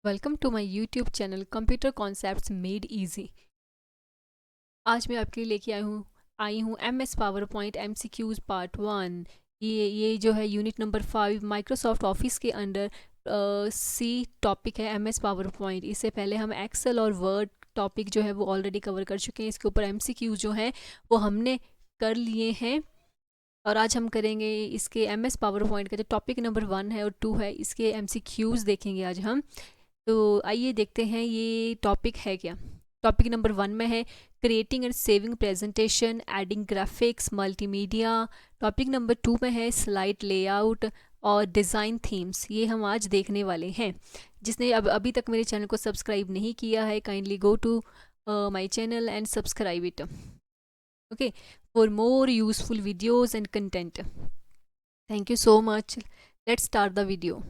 Welcome to my YouTube channel computer concepts made easy. आज मैं आपके लिए लेके आई हूँ MS PowerPoint MCQs part 1। ये जो है यूनिट नंबर 5 माइक्रोसॉफ्ट ऑफिस के अंडर सी टॉपिक है एमएस पावर पॉइंट। इससे पहले हम एक्सेल और वर्ड टॉपिक जो है वो ऑलरेडी कवर कर चुके हैं। इसके ऊपर एमसीक्यूज जो हैं वो हमने कर लिए हैं और आज हम करेंगे इसके एमएस पावर पॉइंट का जो टॉपिक नंबर 1 है और 2 है, इसके एमसीक्यूज देखेंगे आज हम। तो आइए देखते हैं ये टॉपिक है क्या। टॉपिक नंबर 1 में है creating and saving presentation, adding graphics, multimedia. Topic number 2 में है स्लाइड लेआउट और डिज़ाइन थीम्स। ये हम आज देखने वाले हैं। जिसने अभी तक मेरे चैनल को सब्सक्राइब नहीं किया है, kindly go to my channel and subscribe it, okay, for more useful videos and content. Thank you so much. Let's start the video.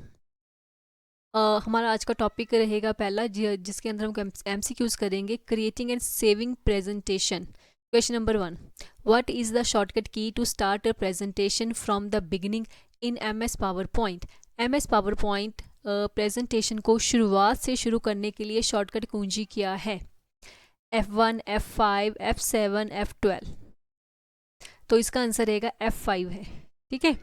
हमारा आज का टॉपिक रहेगा पहला, जिसके अंदर हम एमसीक्यूज करेंगे creating and saving presentation. Question number 1, what is the shortcut key to start a presentation from the beginning in MS PowerPoint. MS PowerPoint presentation को शुरुआत से शुरू करने के लिए शॉर्टकट कुंजी क्या है? F1, F5, F7, F12। तो इसका आंसर रहेगा F5 है। ठीक है,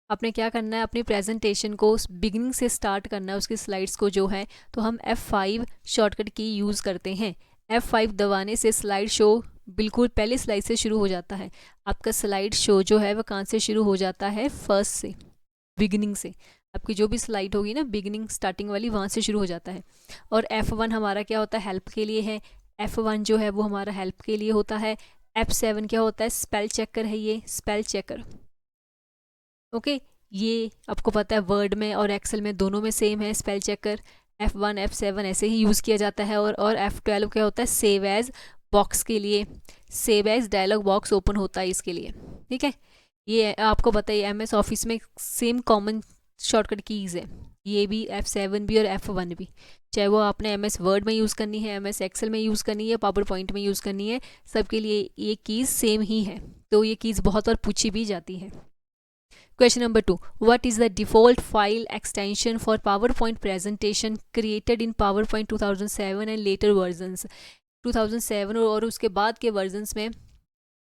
आपने क्या करना है, अपनी प्रेजेंटेशन को बिगिनिंग से स्टार्ट करना है, उसकी स्लाइड्स को जो है, तो हम F5 शॉर्टकट की यूज़ करते हैं। F5 दबाने से स्लाइड शो बिल्कुल पहले स्लाइड से शुरू हो जाता है। आपका स्लाइड शो जो है वह कहाँ से शुरू हो जाता है? फर्स्ट से, बिगिनिंग से। आपकी जो भी स्लाइड होगी ना, बिगिनिंग स्टार्टिंग वाली, वहाँ से शुरू हो जाता है। और F1 हमारा क्या होता है? हेल्प के लिए है। F1 जो है वो हमारा हेल्प के लिए होता है। F7 क्या होता है? स्पेल चेकर है, ये स्पेल चेकर। ओके, ये आपको पता है वर्ड में और एक्सेल में दोनों में सेम है स्पेल चेकर। F1 F7 ऐसे ही यूज़ किया जाता है। और F12 क्या होता है? सेव एज बॉक्स के लिए, save as dialog box open होता है इसके लिए। ठीक है, ये आपको पता है एमएस ऑफिस में सेम कॉमन शॉर्टकट कीज़ है, ये भी F7 भी और F1 भी। चाहे वो आपने एमएस वर्ड में यूज़ करनी है, एमएस एक्सेल में यूज़ करनी है, पावर पॉइंट में यूज़ करनी है, सबके लिए ये कीज़ सेम ही है। तो ये कीज़ बहुत बार पूछी भी जाती है। Question number 2. What is the default file extension for PowerPoint presentation created in PowerPoint 2007 and later versions? 2007 और उसके बाद के वर्जन्स में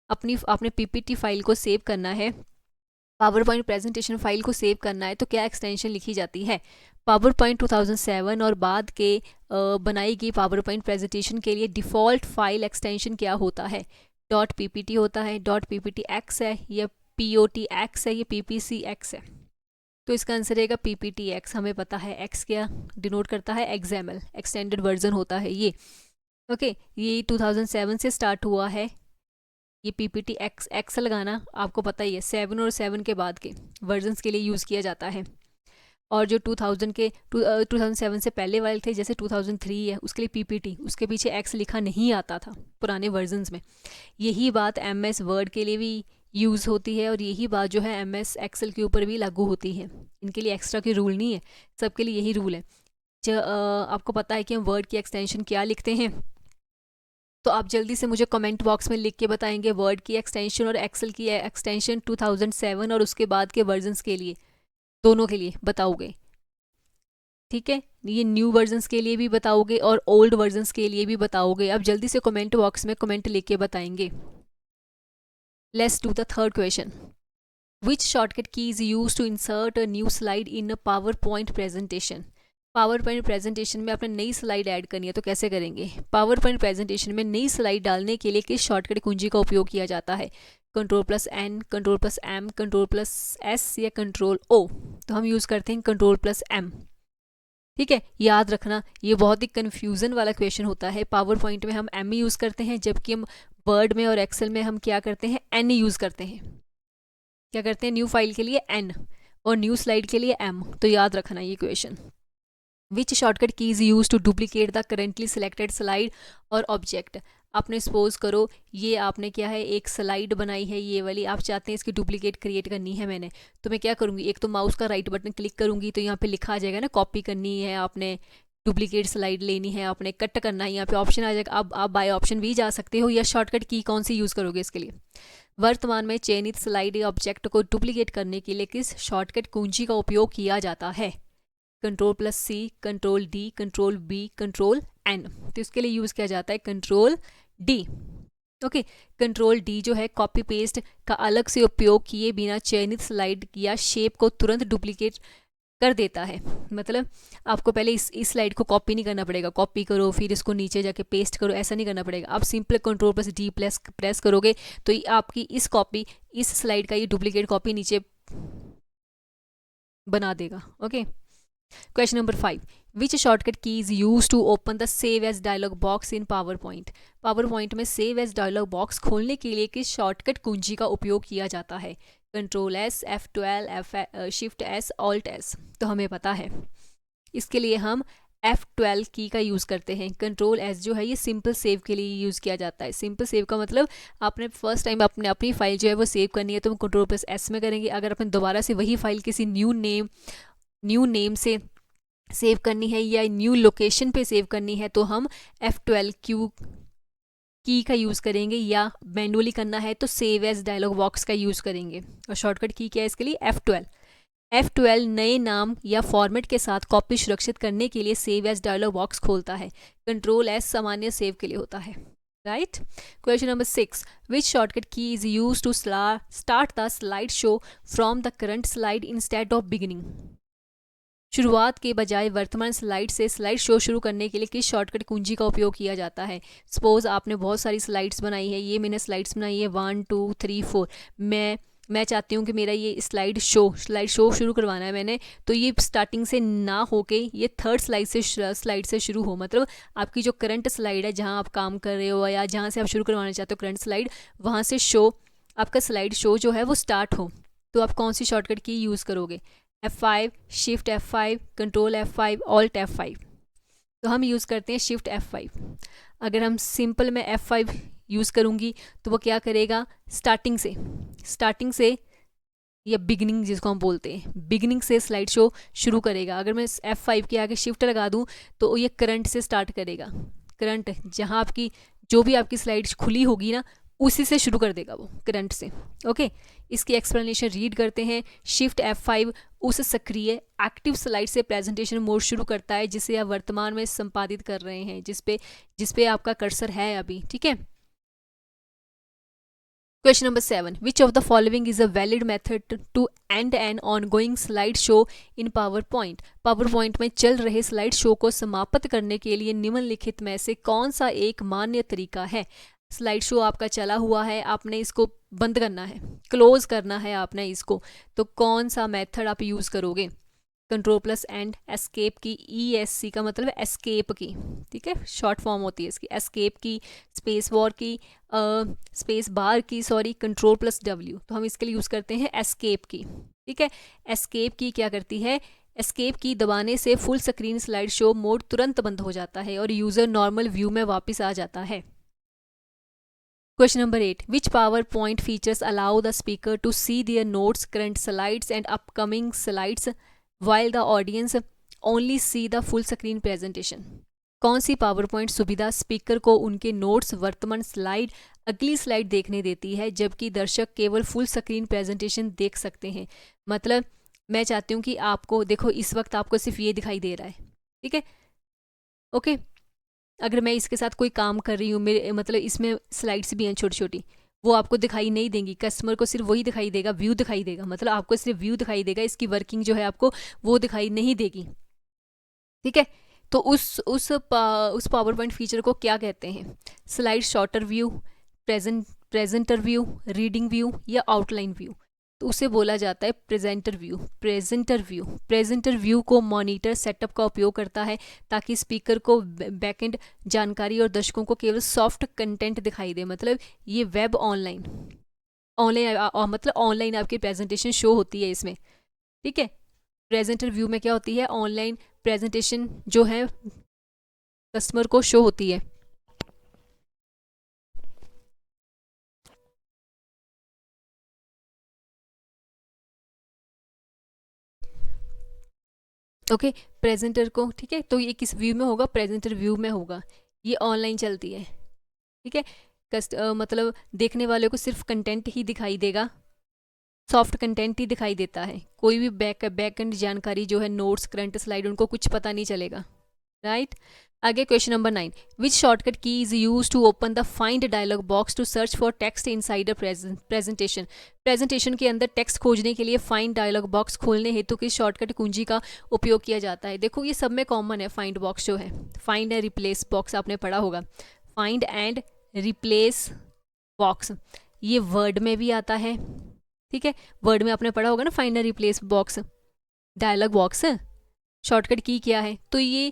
आपने पीपीटी फाइल को सेव करना है, पावर पॉइंट प्रेजेंटेशन फाइल को सेव करना है, तो क्या एक्सटेंशन लिखी जाती है? पावर पॉइंट 2007 और बाद के बनाई गई पावर पॉइंट प्रेजेंटेशन के लिए डिफ़ॉल्ट फाइल एक्सटेंशन क्या होता है? .ppt होता है, .pptx है, या POTX है, ये PPCX है। तो इसका आंसर रहेगा PPTX। हमें पता है X क्या डिनोट करता है? XML, एक्सटेंडेड वर्जन होता है ये। ओके, ये 2007 से स्टार्ट हुआ है। ये PPTX X लगाना आपको पता ही है, 7 और 7 के बाद के वर्जन्स के लिए यूज़ किया जाता है। और जो 2007 से पहले वाले थे, जैसे 2003 है, उसके लिए PPT, उसके पीछे X लिखा नहीं आता था पुराने वर्जन्स में। यही बात MS वर्ड के लिए भी यूज़ होती है और यही बात जो है MS एक्सेल के ऊपर भी लागू होती है। इनके लिए एक्स्ट्रा की रूल नहीं है, सबके लिए यही रूल है। आपको पता है कि हम वर्ड की एक्सटेंशन क्या लिखते हैं, तो आप जल्दी से मुझे कमेंट बॉक्स में लिख के बताएंगे वर्ड की एक्सटेंशन और एक्सेल की एक्सटेंशन 2007 और उसके बाद के वर्जन्स के लिए, दोनों के लिए बताओगे। ठीक है, ये न्यू वर्जन्स के लिए भी बताओगे और ओल्ड वर्जन्स के लिए भी बताओगे। आप जल्दी से कमेंट बॉक्स में कमेंट लिख के बताएंगे। Let's do the third question. Which shortcut key is used to insert a new slide in a PowerPoint presentation? PowerPoint presentation में आपने नई स्लाइड ऐड करनी है तो कैसे करेंगे? PowerPoint presentation में नई स्लाइड डालने के लिए किस शॉर्टकट कुंजी का उपयोग किया जाता है? Ctrl+N, Ctrl+M, Ctrl+S या Ctrl+O? तो हम यूज़ करते हैं Ctrl+M। ठीक है, याद रखना ये बहुत ही कन्फ्यूज़न वाला क्वेश्चन होता है। पावर पॉइंट में हम M यूज़ करते हैं, जबकि हम वर्ड में और एक्सेल में हम क्या करते हैं? N यूज़ करते हैं। क्या करते हैं? न्यू फाइल के लिए N और न्यू स्लाइड के लिए M। तो याद रखना ये question. Which shortcut key is use to duplicate the currently selected slide और ऑब्जेक्ट? आपने सपोज करो ये आपने क्या है, एक स्लाइड बनाई है ये वाली, आप चाहते हैं इसकी डुप्लीकेट क्रिएट करनी है मैंने, तो मैं क्या करूँगी? एक तो माउस का राइट बटन क्लिक करूँगी तो यहाँ पे लिखा आ जाएगा ना, कॉपी करनी है आपने, डुप्लीकेट स्लाइड लेनी है आपने, कट करना है, यहाँ पे ऑप्शन आ जाएगा। अब आप बाय ऑप्शन भी जा सकते हो, या शॉर्टकट की कौन सी यूज़ करोगे इसके लिए? वर्तमान में चयनित स्लाइड या ऑब्जेक्ट को डुप्लीकेट करने के लिए किस शॉर्टकट कुंजी का उपयोग किया जाता है? Control plus C, control D, control B, control N. तो इसके लिए यूज़ किया जाता है control D. Okay, control D जो है कॉपी पेस्ट का अलग से उपयोग किए बिना चयनित स्लाइड या शेप को तुरंत डुप्लीकेट कर देता है। मतलब आपको पहले इस स्लाइड को कॉपी नहीं करना पड़ेगा, कॉपी करो फिर इसको नीचे जाके पेस्ट करो, ऐसा नहीं करना पड़ेगा। आप simple control plus D press करोगे तो आपकी इस स्लाइड का ये डुप्लीकेट कॉपी नीचे बना देगा। Okay, question number 5, which shortcut key is use to open the save as dialog box in PowerPoint. PowerPoint में सेव एज डायलॉग बॉक्स खोलने के लिए किस शॉर्टकट कुंजी का उपयोग किया जाता है? Control S, F12, shift S, alt S. तो हमें पता है इसके लिए हम F12 की का यूज़ करते हैं। कंट्रोल एस जो है ये सिंपल सेव के लिए यूज़ किया जाता है। सिंपल सेव का मतलब आपने फर्स्ट टाइम अपनी फाइल जो है वो सेव करनी है तो हम कंट्रोल प्लस एस में करेंगे। अगर अपन दोबारा से वही फाइल किसी न्यू नेम से सेव करनी है या न्यू लोकेशन पे सेव करनी है तो हम F12 की का यूज़ करेंगे, या मैनुअली करना है तो सेव एज डायलॉग बॉक्स का यूज़ करेंगे। और शॉर्टकट की क्या है इसके लिए? F12 नए नाम या फॉर्मेट के साथ कॉपी सुरक्षित करने के लिए सेव एज डायलॉग बॉक्स खोलता है। कंट्रोल एस सामान्य सेव के लिए होता है। Right. Question number 6, which shortcut key is use to start the slide show from the current slide instead of beginning. शुरुआत के बजाय वर्तमान स्लाइड से स्लाइड शो शुरू करने के लिए किस शॉर्टकट कुंजी का उपयोग किया जाता है? सपोज आपने बहुत सारी स्लाइड्स बनाई है, ये मैंने स्लाइड्स बनाई है 1 2 3 4। मैं चाहती हूँ कि मेरा ये स्लाइड शो शुरू करवाना है मैंने, तो ये स्टार्टिंग से ना होके ये थर्ड स्लाइड से शुरू हो। मतलब आपकी जो करंट स्लाइड है जहाँ आप काम कर रहे हो या जहाँ से आप शुरू करवाना चाहते हो करंट स्लाइड, वहाँ से आपका स्लाइड शो जो है वो स्टार्ट हो। तो आप कौन सी शॉर्टकट की यूज़ करोगे? F5, shift F5, control F5, alt F5। तो हम यूज़ करते हैं शिफ्ट F5। अगर हम सिंपल में F5 यूज़ करूँगी तो वो क्या करेगा? स्टार्टिंग से या बिगिनिंग जिसको हम बोलते हैं, बिगिनिंग से स्लाइड शो शुरू करेगा। अगर मैं F5 के आगे शिफ्ट लगा दूँ तो ये करंट से स्टार्ट करेगा। करंट जहाँ आपकी जो भी आपकी स्लाइड खुली होगी ना उसी से शुरू कर देगा वो, करंट से। ओके, इसकी एक्सप्लेनेशन रीड करते हैं। शिफ्ट F5 उस सक्रिय एक्टिव स्लाइड से प्रेजेंटेशन मोड शुरू करता है जिसे आप वर्तमान में संपादित कर रहे हैं, जिसपे आपका कर्सर है अभी। ठीक है। Question number 7, which of the following is a valid method to end an ongoing slide show in PowerPoint. PowerPoint में चल रहे स्लाइड शो को समाप्त करने के लिए निम्नलिखित में से कौन सा एक मान्य तरीका है? स्लाइड शो आपका चला हुआ है, आपने इसको बंद करना है, क्लोज करना है आपने इसको, तो कौन सा मेथड आप यूज़ करोगे? कंट्रोल प्लस एंड, एस्केप की, ESC का मतलब है एस्केप की। ठीक है, शॉर्ट फॉर्म होती है इसकी। एस्केप की, स्पेस बार की, कंट्रोल प्लस W। तो हम इसके लिए यूज़ करते हैं एस्केप की। ठीक है, एस्केप की क्या करती है? एस्केप की दबाने से full screen slide show mode तुरंत बंद हो जाता है और यूज़र नॉर्मल व्यू में वापस आ जाता है। Question number 8, which PowerPoint features allow the speaker to see their notes, current slides and upcoming slides while the audience only see the full screen presentation? कौन सी PowerPoint सुविधा स्पीकर को उनके notes, वर्तमान slide, अगली स्लाइड देखने देती है जबकि दर्शक केवल फुल स्क्रीन प्रेजेंटेशन देख सकते हैं? मतलब मैं चाहती हूँ कि आपको देखो, इस वक्त आपको सिर्फ ये दिखाई दे रहा है। ठीक है, ओके। अगर मैं इसके साथ कोई काम कर रही हूँ, मेरे मतलब इसमें स्लाइड्स भी हैं छोटी छोटी, वो आपको दिखाई नहीं देंगी। कस्टमर को सिर्फ वही दिखाई देगा, व्यू दिखाई देगा। मतलब आपको सिर्फ व्यू दिखाई देगा, इसकी वर्किंग जो है आपको वो दिखाई नहीं देगी। ठीक है, तो उस पावर पॉइंट फीचर को क्या कहते हैं? Slide shorter view, presenter view, reading view या आउटलाइन व्यू? तो उसे बोला जाता है प्रेजेंटर व्यू को मॉनिटर सेटअप का उपयोग करता है ताकि स्पीकर को बैकएंड जानकारी और दर्शकों को केवल सॉफ्ट कंटेंट दिखाई दे। मतलब ये वेब ऑनलाइन मतलब ऑनलाइन आपकी प्रेजेंटेशन शो होती है इसमें। ठीक है, प्रेजेंटर व्यू में क्या होती है? ऑनलाइन प्रेजेंटेशन जो है कस्टमर को शो होती है। ओके, प्रेजेंटर को, ठीक है, तो ये किस व्यू में होगा? प्रेजेंटर व्यू में होगा। ये ऑनलाइन चलती है। ठीक है, मतलब देखने वाले को सिर्फ कंटेंट ही दिखाई देगा, सॉफ्ट कंटेंट ही दिखाई देता है, कोई भी बैक एंड जानकारी जो है, नोट्स, करंट स्लाइड, उनको कुछ पता नहीं चलेगा, राइट। आगे question number 9, which shortcut key is use to open the find dialog box to search for text inside a presentation. Presentation के अंदर टेक्स्ट खोजने के लिए फाइंड डायलॉग बॉक्स खोलने हेतु किस शॉर्टकट कुंजी का उपयोग किया जाता है। देखो ये सब में कॉमन है, फाइंड बॉक्स जो है, फाइंड एंड रिप्लेस बॉक्स आपने पढ़ा होगा, फाइंड एंड रिप्लेस बॉक्स, ये वर्ड में भी आता है, ठीक है, वर्ड में आपने पढ़ा होगा ना, find and replace box, dialog box shortcut key क्या है, तो ये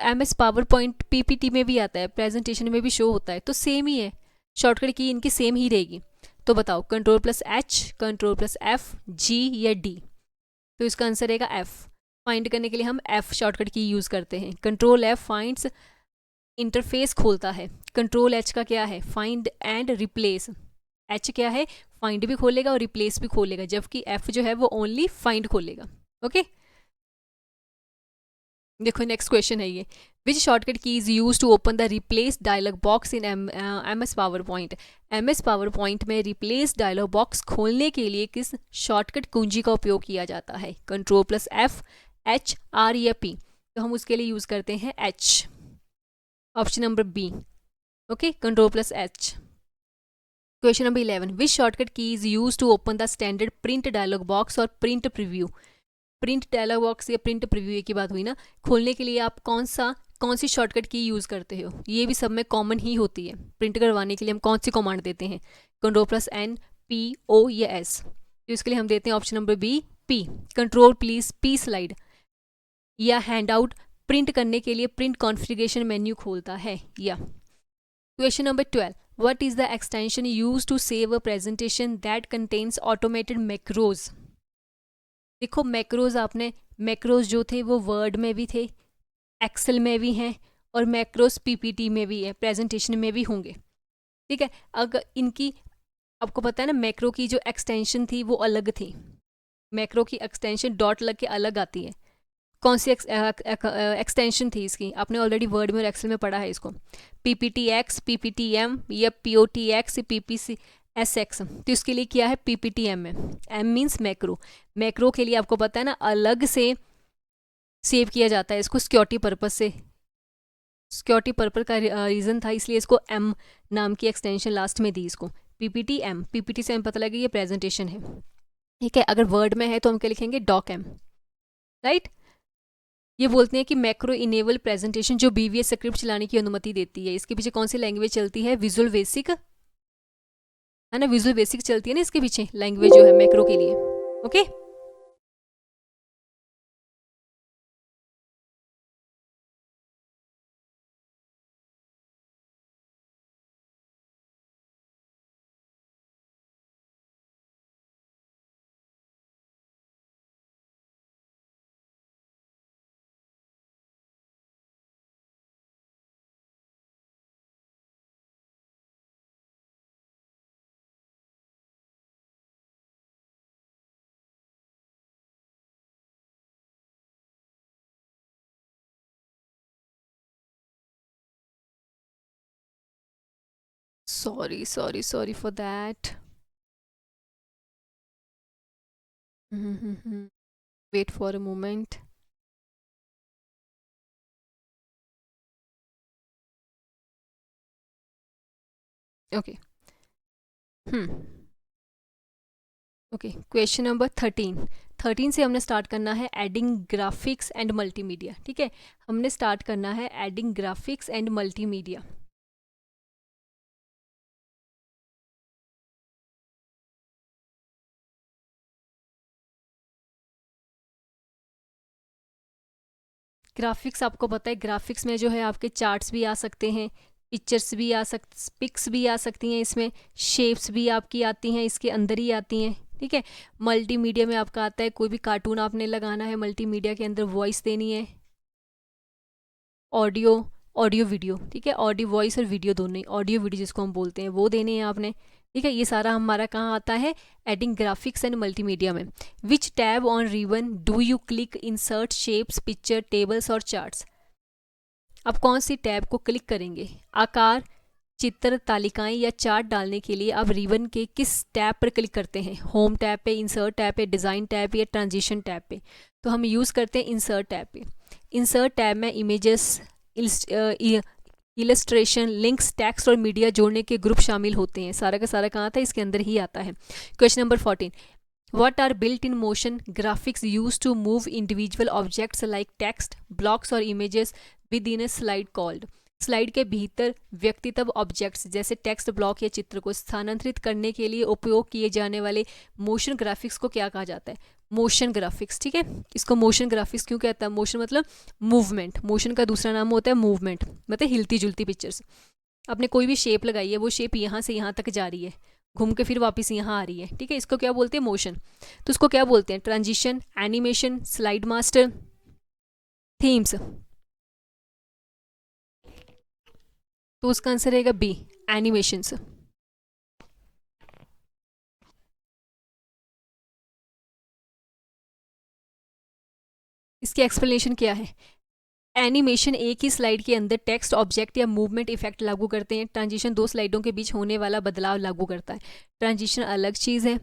MS पावर पॉइंट PPT में भी आता है, प्रेजेंटेशन में भी शो होता है, तो सेम ही है, शॉर्टकट की इनकी सेम ही रहेगी। तो बताओ Ctrl+H, Ctrl+F, G या D, तो इसका आंसर रहेगा F। फाइंड करने के लिए हम F शॉर्टकट की यूज़ करते हैं। Ctrl+F फाइंड्स इंटरफेस खोलता है, Ctrl+H का क्या है, फाइंड एंड रिप्लेस, H क्या है, फाइंड भी खोलेगा और रिप्लेस भी खोलेगा, जबकि F जो है वो ओनली फाइंड खोलेगा। ओके, देखो नेक्स्ट क्वेश्चन है ये, which shortcut key is use to open the replace dialog box in MS PowerPoint. MS PowerPoint में रिप्लेस डायलॉग बॉक्स खोलने के लिए किस शॉर्टकट कुंजी का उपयोग किया जाता है, Ctrl+F, H, R या P, तो हम उसके लिए यूज करते हैं H, option number B. Okay, Ctrl+H। Question number 11, which shortcut key is use to open the standard print dialog box और print preview. Print dialog box या प्रिंट प्रीव्यू की बात हुई ना, खोलने के लिए आप कौन सी शॉर्टकट की यूज़ करते हो, ये भी सब में कॉमन ही होती है। प्रिंट करवाने के लिए हम कौन सी कमांड देते हैं, Ctrl+N, P, O या S, तो इसके लिए हम देते हैं option number B, P, control please P slide, या हैंड आउट प्रिंट करने के लिए प्रिंट कॉन्फ़िगरेशन मेन्यू खोलता है, या। Question number 12, what is the extension use to save a presentation that contains automated macros. देखो मैक्रोज, आपने मैक्रोज जो थे वो वर्ड में भी थे, एक्सेल में भी हैं, और मैक्रोज PPT में भी है, प्रेजेंटेशन में भी होंगे, ठीक है। अगर इनकी आपको पता है ना, मैक्रो की जो एक्सटेंशन थी वो अलग थी, मैक्रो की एक्सटेंशन डॉट लग के अलग आती है। कौन सी एक्सटेंशन थी इसकी, आपने ऑलरेडी वर्ड में और एक्सेल में पढ़ा है इसको, PPTX, PPTM या POTX, PPCSX, तो इसके लिए क्या है, PPTM में, M मीन्स मैक्रो। मैक्रो के लिए आपको पता है ना, अलग से सेव किया जाता है इसको सिक्योरिटी पर्पस से, सिक्योरिटी पर्पस का रीज़न था, इसलिए इसको M नाम की एक्सटेंशन लास्ट में दी इसको, PPTM, PPT से हमें पता लगे ये प्रेजेंटेशन है, ठीक है। अगर वर्ड में है तो हम क्या लिखेंगे, DocM, राइट। ये बोलते हैं कि मैक्रो इनेबल प्रेजेंटेशन जो BVS स्क्रिप्ट चलाने की अनुमति देती है। इसके पीछे कौन सी लैंग्वेज चलती है, विजुअल बेसिक, है ना, विजुअल बेसिक चलती है ना इसके पीछे लैंग्वेज जो है मैक्रो के लिए। Okay, sorry for that, wait for a moment. Okay, okay, question number 13 से हमने स्टार्ट करना है एडिंग ग्राफिक्स एंड मल्टीमीडिया, ठीक है, हमने स्टार्ट करना है adding graphics and multimedia. Graphics आपको पता है, ग्राफिक्स में जो है आपके चार्ट्स भी आ सकते हैं, पिक्चर्स भी आ पिक्स भी आ सकती हैं, इसमें शेप्स भी आपकी आती हैं, इसके अंदर ही आती हैं, ठीक है। मल्टीमीडिया में आपका आता है कोई भी कार्टून आपने लगाना है, मल्टीमीडिया के अंदर वॉइस देनी है, ऑडियो, ऑडियो वीडियो, ठीक है, ऑडियो वॉइस और वीडियो दोनों ही, ऑडियो वीडियो जिसको हम बोलते हैं वो देने हैं आपने, ठीक है। ये सारा हमारा कहाँ आता है, एडिंग ग्राफिक्स एंड मल्टीमीडिया में। विच tab on ribbon do you click insert shapes, picture, tables और चार्ट्स। अब कौन सी टैब को क्लिक करेंगे, आकार, चित्र, तालिकाएं या चार्ट डालने के लिए आप रिबन के किस टैब पर क्लिक करते हैं? होम टैब पे, इंसर्ट टैब पे, डिज़ाइन टैब या ट्रांजिशन टैब पे? तो हम यूज़ करते हैं इंसर्ट टैब पे। इंसर्ट टैब में इमेजेस, इलस्ट्रेशन, लिंक्स, टेक्स्ट और मीडिया जोड़ने के ग्रुप शामिल होते हैं। सारा का सारा कहाँ आता है? इसके अंदर ही आता है। Question number 14, What are built-in motion graphics used to move individual objects like text, blocks or images within a slide called? Slide के भीतर व्यक्तित्व ऑब्जेक्ट्स जैसे टेक्स्ट, ब्लॉक या चित्र को स्थानांतरित करने के लिए उपयोग किए जाने वाले मोशन ग्राफिक्स को क्या कहा जाता है? Motion graphics. ठीक है, इसको मोशन ग्राफिक्स क्यों कहता है? मोशन मतलब मूवमेंट, मोशन का दूसरा नाम होता है मूवमेंट, मतलब हिलती जुलती पिक्चर्स। आपने कोई भी शेप लगाई है, वो शेप यहाँ से यहाँ तक जा रही है, घूम के फिर वापस यहाँ आ रही है। ठीक है, इसको क्या बोलते हैं? मोशन। तो इसको क्या बोलते हैं? Transition, animation, slide master, themes. तो उसका आंसर रहेगा बी, एनिमेशंस। इसकी एक्सप्लेनेशन क्या है? एनिमेशन एक ही स्लाइड के अंदर टेक्स्ट, ऑब्जेक्ट या मूवमेंट इफेक्ट लागू करते हैं। ट्रांजिशन दो स्लाइडों के बीच होने वाला बदलाव लागू करता है। ट्रांजिशन अलग चीज़ है,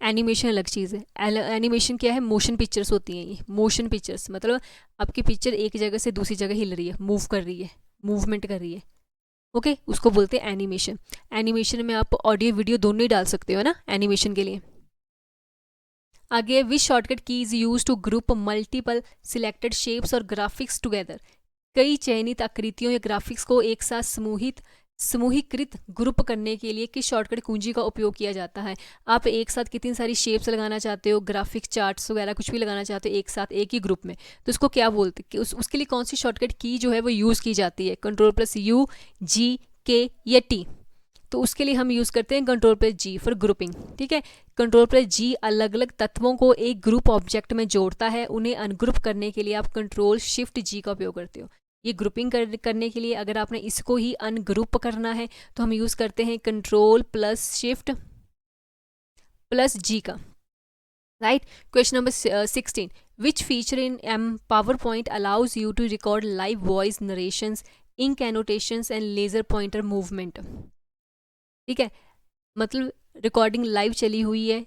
एनिमेशन अलग चीज़ है। एनिमेशन क्या है? मोशन पिक्चर्स होती हैं ये। मोशन पिक्चर्स मतलब आपकी पिक्चर एक जगह से दूसरी जगह हिल रही है, मूव कर रही है, मूवमेंट कर रही है। ओके, उसको बोलते हैं एनिमेशन। एनिमेशन में आप ऑडियो वीडियो दोनों ही डाल सकते हो ना एनिमेशन के लिए। आगे, which shortcut key is use to group multiple selected shapes और ग्राफिक्स टुगेदर? कई चयनित आकृतियों या ग्राफिक्स को एक साथ समूहीकृत ग्रुप करने के लिए किस शॉर्टकट कुंजी का उपयोग किया जाता है? आप एक साथ कितनी सारी शेप्स लगाना चाहते हो, ग्राफिक चार्ट्स वगैरह कुछ भी लगाना चाहते हो एक साथ एक ही ग्रुप में, तो उसको क्या बोलते हैं? उसके लिए कौन सी शॉर्टकट की जो है वो यूज़ की जाती है? Ctrl+U, G, K या T? तो उसके लिए हम यूज़ करते हैं Ctrl+G फॉर ग्रुपिंग। ठीक है, Ctrl+G अलग अलग तत्वों को एक ग्रुप ऑब्जेक्ट में जोड़ता है। उन्हें अनग्रुप करने के लिए आप Ctrl+Shift+G का उपयोग करते हो। ये ग्रुपिंग करने के लिए अगर आपने इसको ही अनग्रुप करना है तो हम यूज़ करते हैं Ctrl+Shift+G का। Right. Question number 16, which feature in PowerPoint allows you to record live voice narrations, ink annotations and laser pointer movement? ठीक है, मतलब रिकॉर्डिंग लाइव चली हुई है,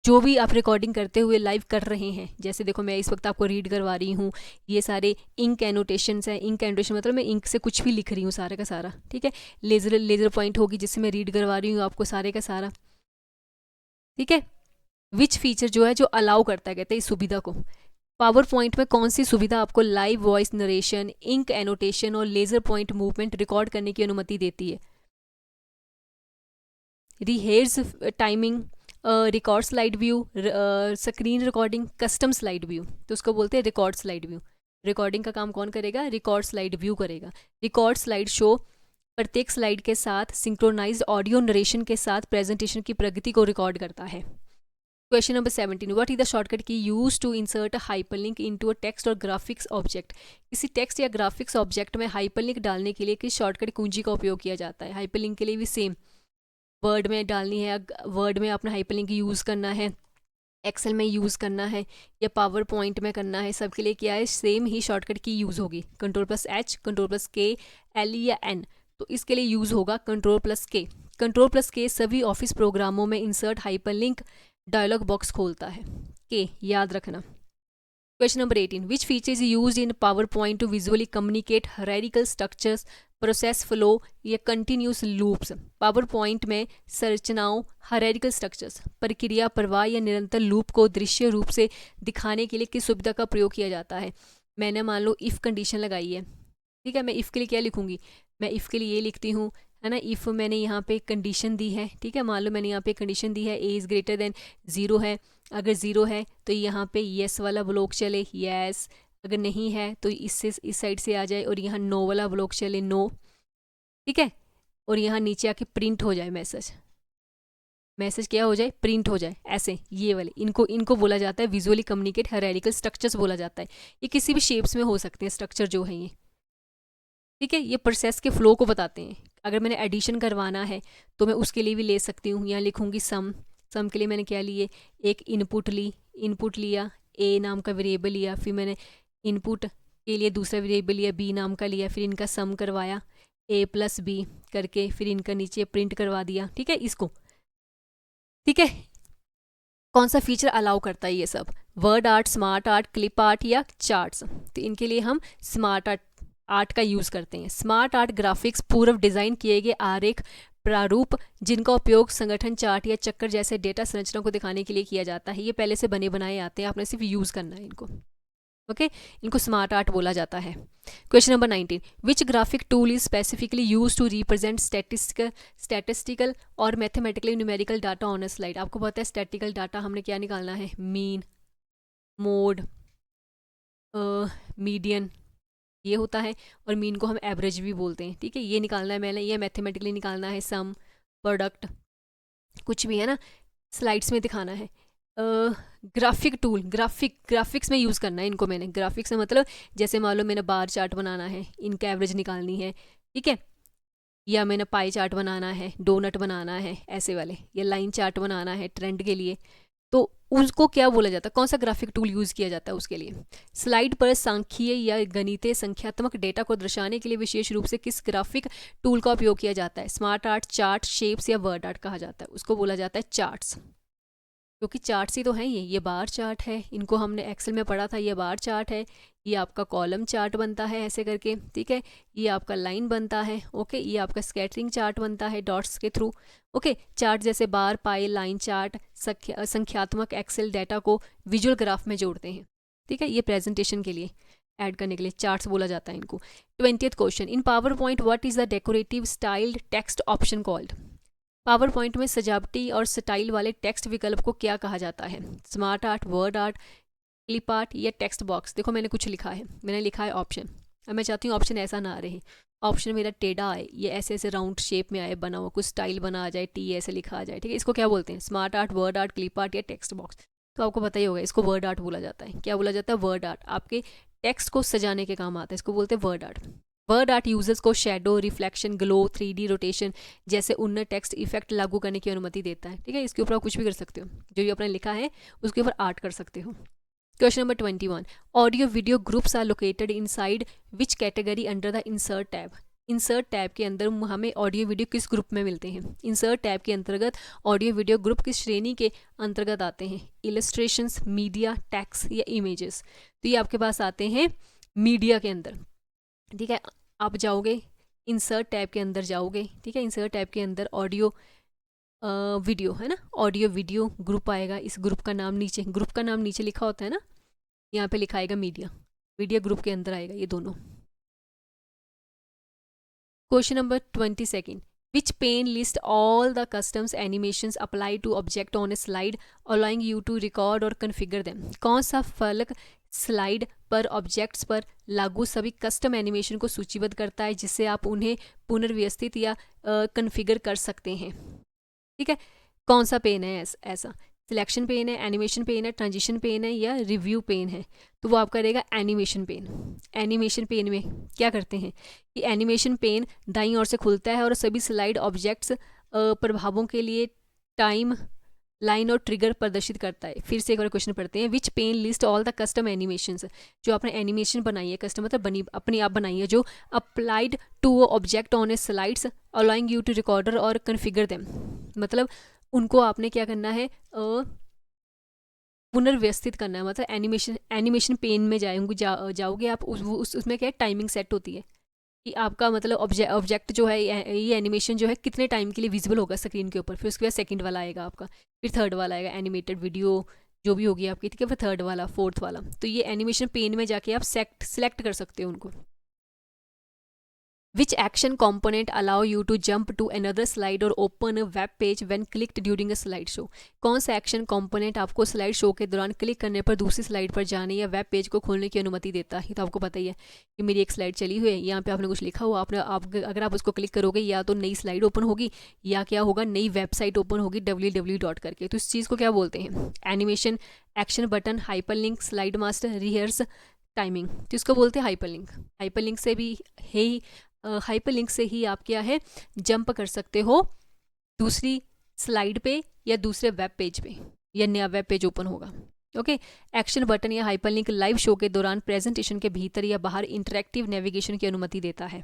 जो भी आप रिकॉर्डिंग करते हुए लाइव कर रहे हैं, जैसे देखो मैं इस वक्त आपको रीड करवा रही हूँ, ये सारे इंक एनोटेशंस हैं। इंक एनोटेशन मतलब मैं इंक से कुछ भी लिख रही हूँ सारा का सारा। ठीक है, लेज़र पॉइंट होगी जिससे मैं रीड करवा रही हूँ आपको सारे का सारा। ठीक है, विच फीचर जो है जो अलाउ करता है, कहते हैं इस सुविधा को। पावर पॉइंट में कौन सी सुविधा आपको live voice narration, ink annotation और लेज़र पॉइंट मूवमेंट रिकॉर्ड करने की अनुमति देती है? Rehearse timing, record slide view, screen recording, custom slide view. तो उसको बोलते हैं रिकॉर्ड स्लाइड व्यू। रिकॉर्डिंग का काम कौन करेगा? रिकॉर्ड स्लाइड व्यू करेगा। रिकॉर्ड स्लाइड शो प्रत्येक स्लाइड के साथ सिंक्रोनाइज्ड ऑडियो नरेशन के साथ प्रेजेंटेशन की प्रगति को रिकॉर्ड करता है। Question number 17, what is the shortcut key use to insert hyperlink into a text और ग्राफिक्स ऑब्जेक्ट? किसी टेक्स्ट या ग्राफिक्स ऑब्जेक्ट में हाइपरलिंक डालने के लिए किस शॉर्टकट कुंजी का उपयोग किया जाता है? हाइपरलिंक के लिए भी सेम, वर्ड में डालनी है, वर्ड में अपना हाइपरलिंक यूज़ करना है, एक्सेल में यूज़ करना है या पावर पॉइंट में करना है, सबके लिए क्या है? सेम ही शॉर्टकट की यूज़ होगी। Ctrl+H, Ctrl+K, L या N। तो इसके लिए यूज़ होगा Ctrl+K। Ctrl+K सभी ऑफिस प्रोग्रामों में इंसर्ट हाइपरलिंक डायलॉग बॉक्स खोलता है। के याद रखना। Question number 18, which feature is use in power point two visually communicate hierarchical structures, process flow या कंटिन्यूस लूप्स? पावर पॉइंट में संरचनाओं, हायरार्किकल स्ट्रक्चर्स, प्रक्रिया प्रवाह या निरंतर लूप को दृश्य रूप से दिखाने के लिए किस सुविधा का प्रयोग किया जाता है? मैंने मान लो इफ़ कंडीशन लगाई है। ठीक है, मैं इफ़ के लिए क्या लिखूंगी? मैं इफ़ के लिए ये लिखती हूँ, है ना, इफ़ मैंने यहाँ पे कंडीशन दी है। ठीक है, मान लो मैंने यहाँ पे कंडीशन दी है ए इज़ ग्रेटर देन 0 है। अगर 0 है तो यहाँ पे येस वाला ब्लॉक चले, येस। अगर नहीं है तो इससे इस साइड से आ जाए और यहाँ नो वाला ब्लॉक चले, नो। ठीक है, और यहाँ नीचे आके प्रिंट हो जाए मैसेज क्या हो जाए? प्रिंट हो जाए। ऐसे ये वाले इनको बोला जाता है विजुअली कम्युनिकेट हायरार्किकल स्ट्रक्चर्स बोला जाता है। ये किसी भी शेप्स में हो सकते हैं स्ट्रक्चर जो है ये। ठीक है, ये प्रोसेस के फ्लो को बताते हैं। अगर मैंने एडिशन करवाना है तो मैं उसके लिए भी ले सकती हूँ। यहाँ लिखूँगी सम के लिए मैंने क्या लिए? एक इनपुट लिया, ए नाम का वेरिएबल लिया, फिर मैंने इनपुट के लिए दूसरा वेरिएबल लिया, बी नाम का लिया, फिर इनका सम करवाया। A+B करके फिर इनका नीचे प्रिंट करवा दिया, ठीक है इसको, ठीक है। कौन सा फीचर अलाउ करता है ये सब, word art, smart art, clip art या चार्ट्स। तो इनके लिए हम स्मार्ट आर्ट का यूज़ करते हैं। स्मार्ट आर्ट ग्राफिक्स पूर्व डिज़ाइन किए गए आरेख प्रारूप जिनका उपयोग संगठन चार्ट या चक्कर जैसे डेटा संरचना को दिखाने के लिए किया जाता है। ये पहले से बने बनाए आते हैं, आपने सिर्फ यूज़ करना है इनको, ओके इनको स्मार्ट आर्ट बोला जाता है। Question number 19, which graphic tool is specifically use to represent statistical और mathematically numerical data on a slide. आपको पता है स्टैटिकल डाटा हमने क्या निकालना है, मीन, मोड, मीडियन, ये होता है, और मीन को हम एवरेज भी बोलते हैं, ठीक है। ये निकालना है मैंने, ये मैथमेटिकली निकालना है, सम, प्रोडक्ट, कुछ भी है ना, स्लाइड्स में दिखाना है। ग्राफिक टूल, ग्राफिक्स में यूज़ करना है इनको मैंने। ग्राफिक्स में मतलब जैसे मान लो मैंने बार चार्ट बनाना है, इनका एवरेज निकालनी है, ठीक है, या मैंने पाई चार्ट बनाना है, डोनट बनाना है, ऐसे वाले, या लाइन चार्ट बनाना है ट्रेंड के लिए, तो उसको क्या बोला जाता है, कौन सा ग्राफिक टूल यूज़ किया जाता है उसके लिए। स्लाइड पर सांख्यिकीय या गणितीय संख्यात्मक डेटा को दर्शाने के लिए विशेष रूप से किस ग्राफिक टूल का उपयोग किया जाता है। स्मार्ट आर्ट, चार्ट, शेप्स या वर्ड आर्ट कहा जाता है, उसको बोला जाता है चार्ट्स, क्योंकि चार्ट्स ही तो हैं ये बार चार्ट है, इनको हमने एक्सेल में पढ़ा था, ये बार चार्ट है, ये आपका कॉलम चार्ट बनता है ऐसे करके, ठीक है, ये आपका लाइन बनता है, ओके, ये आपका स्कैटरिंग चार्ट बनता है डॉट्स के थ्रू, ओके। चार्ट जैसे बार, पाई, लाइन चार्ट संख्यात्मक एक्सेल डाटा को विजुअल ग्राफ में जोड़ते हैं, ठीक है, ये प्रेजेंटेशन के लिए ऐड करने के लिए चार्ट्स बोला जाता है इनको। 20th question, in power point what is the decorative styled text option called. Power point में सजावटी और स्टाइल वाले टेक्स्ट विकल्प को क्या कहा जाता है। Smart art, word art, clip art या टेक्स्ट बॉक्स। देखो मैंने कुछ लिखा है, मैंने लिखा है ऑप्शन, अब मैं चाहती हूँ ऑप्शन ऐसा ना रहे, ऑप्शन मेरा टेढ़ा आए, ये ऐसे ऐसे राउंड शेप में आए, बना हुआ कुछ स्टाइल बना आ जाए, टी ऐसे लिखा आ जाए, ठीक है, इसको क्या बोलते हैं, smart art, word art, clip art या टेक्स्ट बॉक्स। तो आपको पता ही होगा, इसको वर्ड आर्ट बोला जाता है। क्या बोला जाता है, वर्ड आर्ट, आपके टेक्स्ट को सजाने के काम आता है, इसको बोलते हैं word art. Word art users को shadow, reflection, glow, 3D rotation जैसे उन्नत टेक्स्ट इफेक्ट लागू करने की अनुमति देता है, ठीक है, इसके ऊपर आप कुछ भी कर सकते हो, जो ये आपने लिखा है उसके ऊपर आर्ट कर सकते हो। Question number 21, audio video groups are located inside which category under the insert tab. Insert tab के अंदर हमें ऑडियो वीडियो किस ग्रुप में मिलते हैं। इंसर्ट टैब के अंतर्गत ऑडियो वीडियो ग्रुप किस श्रेणी के अंतर्गत आते हैं। इलस्ट्रेशंस, मीडिया, टेक्स्ट या इमेजेस। तो ये आपके पास आते हैं मीडिया के अंदर, ठीक है। आप जाओगे इंसर्ट टैब के अंदर जाओगे, ठीक है, इंसर्ट टैब के अंदर ऑडियो वीडियो है ना, ऑडियो वीडियो ग्रुप आएगा, इस ग्रुप का नाम नीचे, ग्रुप का नाम नीचे लिखा होता है ना, यहाँ पे लिखा आएगा मीडिया, मीडिया ग्रुप के अंदर आएगा ये दोनों। Question number 22, which pane list all the customs animations apply to object on a slide allowing you to record और कन्फिगर देम। कौन सा फलक स्लाइड पर ऑब्जेक्ट्स पर लागू सभी कस्टम एनिमेशन को सूचीबद्ध करता है जिससे आप उन्हें पुनर्व्यवस्थित या कन्फिगर कर सकते हैं, ठीक है। कौन सा पेन है ऐसा, सिलेक्शन पेन है, एनिमेशन पेन है, ट्रांजिशन पेन है या रिव्यू पेन है। तो वो आपका रहेगा एनिमेशन पेन। एनिमेशन पेन में क्या करते हैं कि एनिमेशन पेन दाईं ओर से खुलता है और सभी स्लाइड ऑब्जेक्ट्स प्रभावों के लिए टाइम लाइन और ट्रिगर प्रदर्शित करता है। फिर से एक बार क्वेश्चन पढ़ते हैं, which pane list all the custom animations. जो आपने एनिमेशन बनाई है, कस्टम मतलब बनी अपनी आप बनाई है, जो applied to object on a slides allowing you to recorder और कन्फिगर देम, मतलब उनको आपने क्या करना है, पुनर्व्यवस्थित करना है। मतलब एनिमेशन पेन में जाओगे आप, उसमें क्या है, टाइमिंग सेट होती है कि आपका मतलब ऑब्जेक्ट जो है, ये एनिमेशन जो है कितने टाइम के लिए विजिबल होगा स्क्रीन के ऊपर। फिर उसके बाद सेकंड वाला आएगा आपका, फिर थर्ड वाला आएगा, एनिमेटेड वीडियो जो भी होगी आपकी, ठीक है, फिर थर्ड वाला, फोर्थ वाला। तो ये एनिमेशन पेन में जाके आप सेलेक्ट कर सकते हो उनको। Which action component allow you to jump to another slide or open a web page when clicked during a slideshow? कौन सा एक्शन कंपोनेंट आपको स्लाइड शो के दौरान क्लिक करने पर दूसरी स्लाइड पर जाने या वेब पेज को खोलने की अनुमति देता है। तो आपको पता ही है कि मेरी एक स्लाइड चली हुई है, यहाँ पे आपने कुछ लिखा हुआ, अगर आप उसको क्लिक करोगे या तो नई स्लाइड ओपन होगी या क्या होगा, नई वेबसाइट ओपन होगी www. करके। तो इस चीज़ को क्या बोलते हैं, animation, action button, hyperlink, slide master, rehearse, timing. तो इसको बोलते हैं हाइपरलिंक। हाइपरलिंक से भी है ही, हाइपरलिंक से ही आप क्या है, जंप कर सकते हो दूसरी स्लाइड पे या दूसरे वेब पेज पे, या नया वेब पेज ओपन होगा, ओके। एक्शन बटन या हाइपरलिंक लाइव शो के दौरान प्रेजेंटेशन के भीतर या बाहर इंटरैक्टिव नेविगेशन की अनुमति देता है।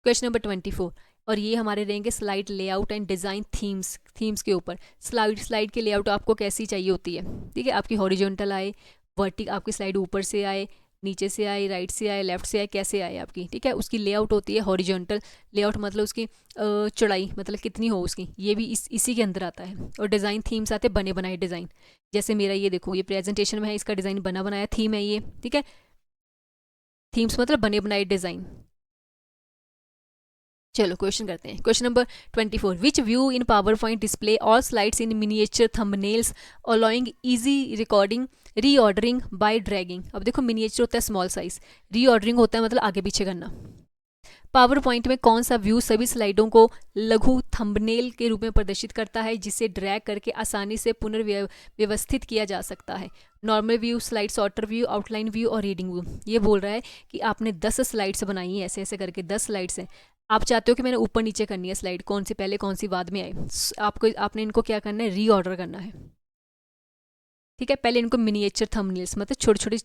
क्वेश्चन नंबर 24, और ये हमारे रहेंगे slide layout and design themes के ऊपर। स्लाइड की लेआउट आपको कैसी चाहिए होती है, ठीक है, आपकी हॉरिजॉन्टल आए, आपकी स्लाइड ऊपर से आए, नीचे से आए, राइट से आए, लेफ्ट से आए, कैसे आए आपकी, ठीक है, उसकी लेआउट होती है हॉरिजॉन्टल लेआउट, मतलब उसकी चौड़ाई मतलब कितनी हो उसकी, ये भी इसी के अंदर आता है। और डिज़ाइन थीम्स आते हैं बने बनाए डिज़ाइन, जैसे मेरा ये देखो, ये प्रेजेंटेशन में है, इसका डिज़ाइन बना बनाया थीम है ये, ठीक है, थीम्स मतलब बने बनाए डिज़ाइन। चलो क्वेश्चन करते हैं। क्वेश्चन नंबर 24, विच व्यू इन power point display all slides इन miniature thumbnails allowing easy recording reordering bye dragging. अब देखो मिनिएचर होता है स्मॉल साइज, रीऑर्डरिंग होता है मतलब आगे पीछे करना। पावर पॉइंट में कौन सा व्यू सभी स्लाइडों को लघु थंबनेल के रूप में प्रदर्शित करता है जिसे ड्रैग करके आसानी से पुनर्व्यवस्थित किया जा सकता है? Normal view, slide sorter view, outline view और रीडिंग व्यू। ये बोल रहा है कि आपने 10 स्लाइड्स बनाई हैं, ऐसे ऐसे करके 10 स्लाइड्स हैं, आप चाहते हो कि मैंने ऊपर नीचे करनी है स्लाइड, कौन सी पहले कौन सी बाद में आए, आपने इनको क्या करना है, रीऑर्डर करना है, ठीक है। पहले इनको मिनिएचर थंबनेल्स मतलब छोटी छोटी,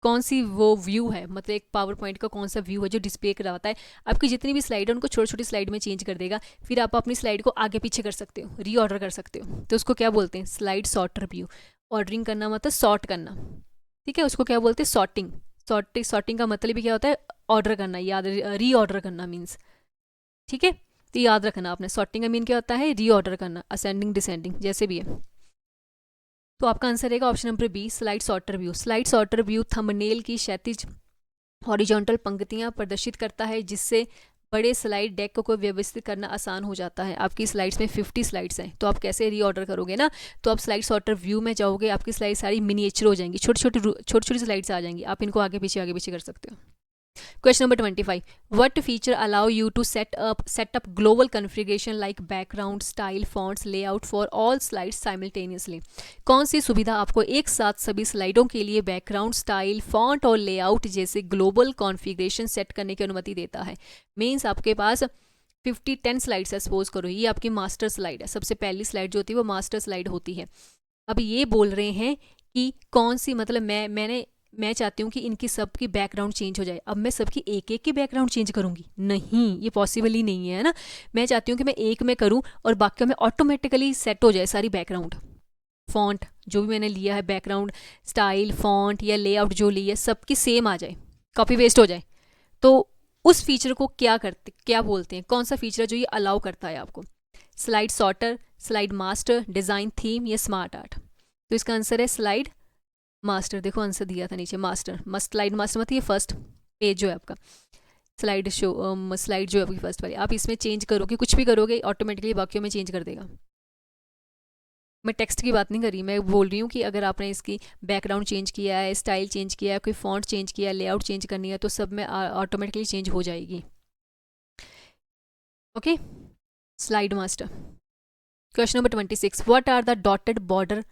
कौन सी वो व्यू है, मतलब एक पावर पॉइंट का कौन सा व्यू है जो डिस्प्ले करवाता है, आपकी जितनी भी स्लाइड है उनको छोटी छोटी स्लाइड में चेंज कर देगा, फिर आप अपनी स्लाइड को आगे पीछे कर सकते हो, रीऑर्डर कर सकते हो, तो उसको क्या बोलते हैं, स्लाइड सॉर्टर व्यू। ऑर्डरिंग करना मतलब सॉर्ट करना, ठीक है, उसको क्या बोलते हैं, सॉर्टिंग। सॉर्टिंग का मतलब भी क्या होता है, ऑर्डर करना, याद, रीऑर्डर करना मीन्स, ठीक है, तो याद रखना आपने, सॉर्टिंग का मीन क्या होता है, रीऑर्डर करना, असेंडिंग डिसेंडिंग जैसे भी है। तो आपका आंसर रहेगा option number B, slide sorter view. Slide sorter view thumbnail की क्षैतिज हॉरिजॉन्टल पंक्तियां प्रदर्शित करता है जिससे बड़े स्लाइड डेक को व्यवस्थित करना आसान हो जाता है। आपकी स्लाइड्स में 50 स्लाइड्स हैं, तो आप कैसे रीऑर्डर करोगे ना, तो आप स्लाइड सॉर्टर व्यू में जाओगे, आपकी स्लाइड सारी मिनिएचर हो जाएंगी, छोटी छोटी स्लाइड्स आ जाएंगी, आप इनको आगे पीछे कर सकते हो। Question number 25. What feature allow you to set up global configuration like background, style, fonts, layout for all slides simultaneously? कौन सी सुविधा आपको एक साथ सभी स्लाइडों के लिए बैकग्राउंड, स्टाइल, फॉन्ट और लेआउट जैसे ग्लोबल कॉन्फ़िगरेशन सेट करने की अनुमति देता है? मीन्स आपके पास 10 स्लाइड्स है, सपोज करो ये आपकी मास्टर स्लाइड है, सबसे पहली स्लाइड जो होती है वो मास्टर स्लाइड होती है। अब ये बोल रहे हैं कि कौन सी, मतलब मैं चाहती हूँ कि इनकी सबकी बैकग्राउंड चेंज हो जाए। अब मैं सबकी एक एक की बैकग्राउंड चेंज करूँगी? नहीं, ये पॉसिबल ही नहीं है ना। मैं चाहती हूँ कि मैं एक में करूँ और बाकी में ऑटोमेटिकली सेट हो जाए सारी बैकग्राउंड, फॉन्ट जो भी मैंने लिया है, बैकग्राउंड, स्टाइल, फॉन्ट या लेआउट जो ली है, सबकी सेम आ जाए, कॉपी पेस्ट हो जाए। तो उस फीचर को क्या बोलते हैं, कौन सा फीचर है जो ये अलाउ करता है आपको? Slide sorter, slide master, design theme या स्मार्ट आर्ट? तो इसका आंसर है स्लाइड मास्टर। देखो आंसर दिया था नीचे, मास्टर, स्लाइड मास्टर मतलब ये फर्स्ट पेज जो है आपका, स्लाइड स्लाइड जो है आपकी फर्स्ट वाली, आप इसमें चेंज करोगे, कुछ भी करोगे ऑटोमेटिकली बाकियों में चेंज कर देगा। मैं टेक्स्ट की बात नहीं कर रही, मैं बोल रही हूँ कि अगर आपने इसकी बैकग्राउंड चेंज किया है, स्टाइल चेंज किया है, कोई फॉन्ट चेंज किया है, लेआउट चेंज करनी है, तो सब में ऑटोमेटिकली चेंज हो जाएगी। Okay, slide master. Question number 26, what are the dotted border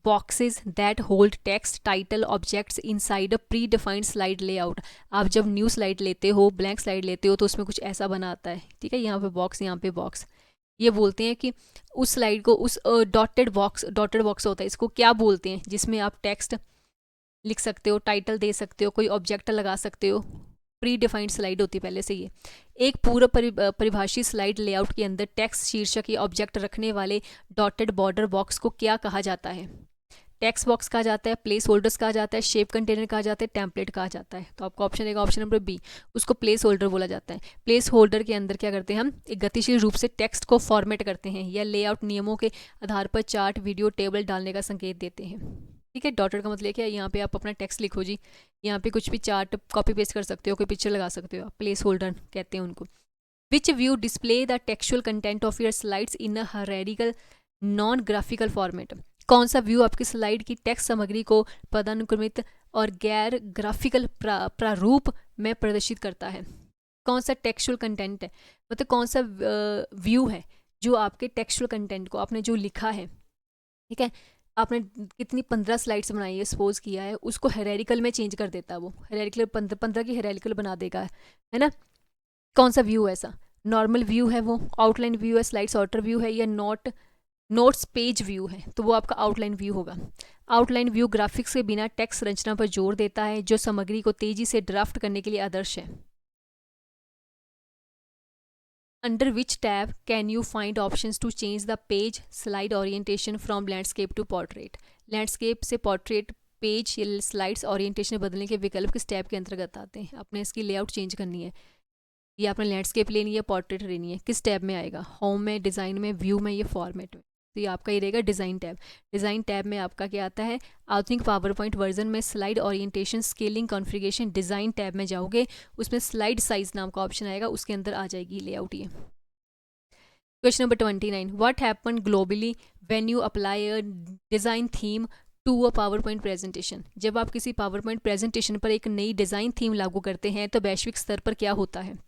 boxes that hold text, title, objects inside a predefined slide layout? आप जब न्यू स्लाइड लेते हो, ब्लैंक स्लाइड लेते हो, तो उसमें कुछ ऐसा बना आता है, ठीक है, यहाँ पे बॉक्स, यहाँ पे बॉक्स। ये बोलते हैं कि उस स्लाइड को, उस डॉटेड बॉक्स होता है, इसको क्या बोलते हैं, जिसमें आप टेक्स्ट लिख सकते हो, टाइटल दे सकते हो, कोई ऑब्जेक्ट लगा सकते हो। प्री डिफाइंड स्लाइड होती है पहले से ये। एक पूरा परिभाषित स्लाइड लेआउट के अंदर टेक्स्ट शीर्षक या ऑब्जेक्ट रखने वाले डॉटेड बॉर्डर बॉक्स को क्या कहा जाता है? टेक्स्ट बॉक्स कहा जाता है, प्लेस होल्डर्स कहा जाता है, शेप कंटेनर कहा जाता है, टेम्पलेट कहा जाता है। तो आपका ऑप्शन रहेगा ऑप्शन नंबर बी, उसको प्लेस होल्डर बोला जाता है। प्लेस होल्डर के अंदर क्या करते हैं, हम एक गतिशील रूप से टेक्स्ट को फॉर्मेट करते हैं या लेआउट नियमों के आधार पर चार्ट, वीडियो, टेबल डालने का संकेत देते हैं, ठीक है। डॉटेड का मतलब क्या है, यहाँ पे आप अपना टेक्स्ट लिखो जी, यहाँ पे कुछ भी चार्ट कॉपी पेस्ट कर सकते हो, कोई पिक्चर लगा सकते हो, प्लेस होल्डर कहते हैं उनको। Which view display the textual content of your slides in a hierarchical non graphical format? कौन सा व्यू आपकी स्लाइड की टेक्स्ट सामग्री को पदानुक्रमित और गैर ग्राफिकल प्रारूप में प्रदर्शित करता है? कौन सा टेक्सचुअल कंटेंट है, मतलब कौन सा व्यू है जो आपके टेक्सचुअल कंटेंट को, आपने जो लिखा है, ठीक है, आपने कितनी 15 स्लाइड्स बनाई है, सपोज किया है, उसको हेरारिकल में चेंज कर देता है वो, हेरारिकल 15 की हेरारिकल बना देगा, है ना। कौन सा व्यू है ऐसा? नॉर्मल व्यू है वो, आउटलाइन व्यू है, स्लाइड सॉर्टर व्यू है, या नोट्स पेज व्यू है? तो वो आपका आउटलाइन व्यू होगा। आउटलाइन व्यू ग्राफिक्स के बिना टेक्स्ट संरचना पर जोर देता है जो सामग्री को तेजी से ड्राफ्ट करने के लिए आदर्श है। Under which tab can you find options to change the page slide orientation from landscape to portrait. Landscape से पोर्ट्रेट पेज या स्लाइड्स ओरिएंटेशन बदलने के विकल्प किस टैब के अंतर्गत आते हैं? आपने इसकी लेआउट चेंज करनी है, या आपने लैंडस्केप लेनी है, पोर्ट्रेट लेनी है, किस टैब में आएगा? होम में, डिज़ाइन में, व्यू में, या फॉर्मेट में? तो ये आपका ये रहेगा डिज़ाइन टैब। डिज़ाइन टैब में आपका क्या आता है? आधुनिक पावर पॉइंट वर्जन में slide orientation, scaling, configuration. Design tab में जाओगे, उसमें स्लाइड साइज नाम का ऑप्शन आएगा, उसके अंदर आ जाएगी लेआउट। ये question number 29, what happen globally when you apply a design theme to a PowerPoint presentation. जब आप किसी पावर पॉइंट प्रेजेंटेशन पर एक नई डिज़ाइन थीम लागू करते हैं तो वैश्विक स्तर पर क्या होता है?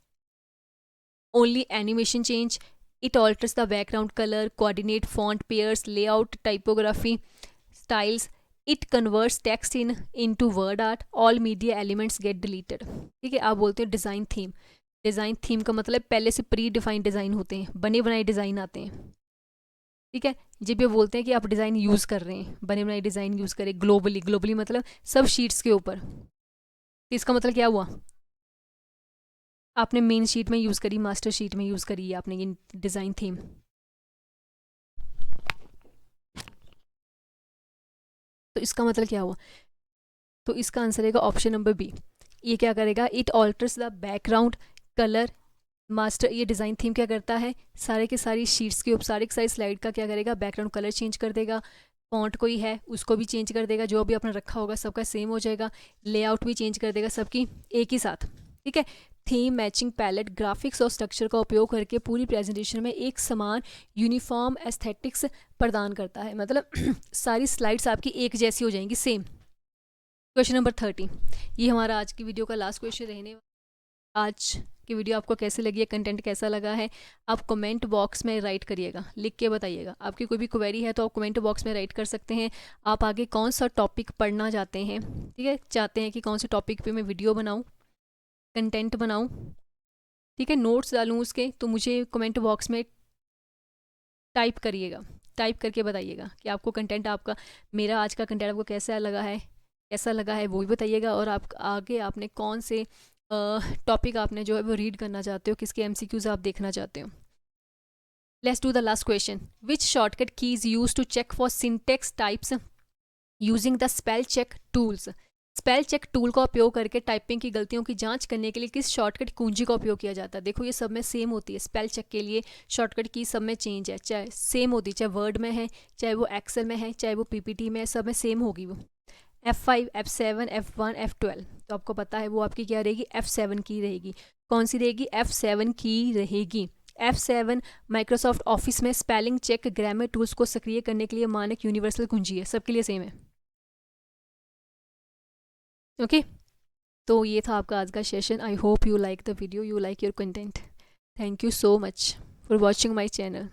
Only animation change, it alters the background color, coordinate font pairs, layout, typography, styles, it converts text into word art, all media elements get deleted। ठीक है, आप बोलते हो डिज़ाइन थीम। डिज़ाइन थीम का मतलब पहले से प्री डिफाइंड डिज़ाइन होते हैं, बने बनाए डिज़ाइन आते हैं। ठीक है, जब ये बोलते हैं कि आप डिज़ाइन यूज़ कर रहे हैं, बने बनाए डिज़ाइन यूज़ करें ग्लोबली, ग्लोबली मतलब सब शीट्स के ऊपर, तो इसका मतलब क्या हुआ? आपने मेन शीट में यूज़ करी, मास्टर शीट में यूज़ करी है आपने ये डिज़ाइन थीम। तो इसका मतलब क्या हुआ? तो इसका आंसर रहेगा ऑप्शन नंबर बी। ये क्या करेगा? It alters the background colour. Master ये डिज़ाइन थीम क्या करता है? सारे के सारी शीट्स के ऊपर, सारे के सारी स्लाइड का क्या करेगा? बैकग्राउंड कलर चेंज कर देगा। फॉन्ट कोई है उसको भी चेंज कर देगा, जो भी आपने रखा होगा सबका सेम हो जाएगा। लेआउट भी चेंज कर देगा सबकी एक ही साथ। ठीक है, थीम मैचिंग पैलेट, ग्राफिक्स और स्ट्रक्चर का उपयोग करके पूरी प्रेजेंटेशन में एक समान यूनिफॉर्म एस्थेटिक्स प्रदान करता है। मतलब सारी स्लाइड्स आपकी एक जैसी हो जाएंगी, सेम। क्वेश्चन नंबर 30, ये हमारा आज की वीडियो का लास्ट क्वेश्चन रहने। आज की वीडियो आपको कैसे लगी है, कंटेंट कैसा लगा है, आप कमेंट बॉक्स में राइट करिएगा, लिख के बताइएगा। आपकी कोई भी क्वेरी है तो आप कमेंट बॉक्स में राइट कर सकते हैं। आप आगे कौन सा टॉपिक पढ़ना चाहते हैं, ठीक है, चाहते हैं कि कौन से टॉपिक पे मैं वीडियो बनाऊं, कंटेंट बनाऊं, ठीक है, नोट्स डालूं उसके, तो मुझे कमेंट बॉक्स में टाइप करिएगा, टाइप करके बताइएगा कि आपको कंटेंट, आपका मेरा आज का कंटेंट आपको कैसा लगा है, कैसा लगा है वो भी बताइएगा। और आप आगे आपने कौन से टॉपिक आपने जो है वो रीड करना चाहते हो, किसके एमसीक्यूज आप देखना चाहते हो। Let's do the last question. Which shortcut keys use to check for syntax types using the spell check tools. Spell check tool का उपयोग करके टाइपिंग की गलतियों की जांच करने के लिए किस शॉर्टकट कुंजी का उपयोग किया जाता है? देखो ये सब में सेम होती है, स्पेल चेक के लिए शॉर्टकट की सब में चेंज है, चाहे सेम होती है, चाहे वर्ड में है, चाहे वो एक्सेल में है, चाहे वो पीपीटी में है, सब में सेम होगी वो। F5, F7, F1, F12, तो आपको पता है वो आपकी क्या रहेगी? F7 की रहेगी। कौन सी रहेगी? F7 की रहेगी। F7 माइक्रोसॉफ्ट ऑफिस में स्पेलिंग चेक ग्रामर टूल्स को सक्रिय करने के लिए मानक यूनिवर्सल कुंजी है, सबके लिए सेम है। ओके, तो ये था आपका आज का session. I hope you like the video, you like your content. Thank you so much for watching my channel.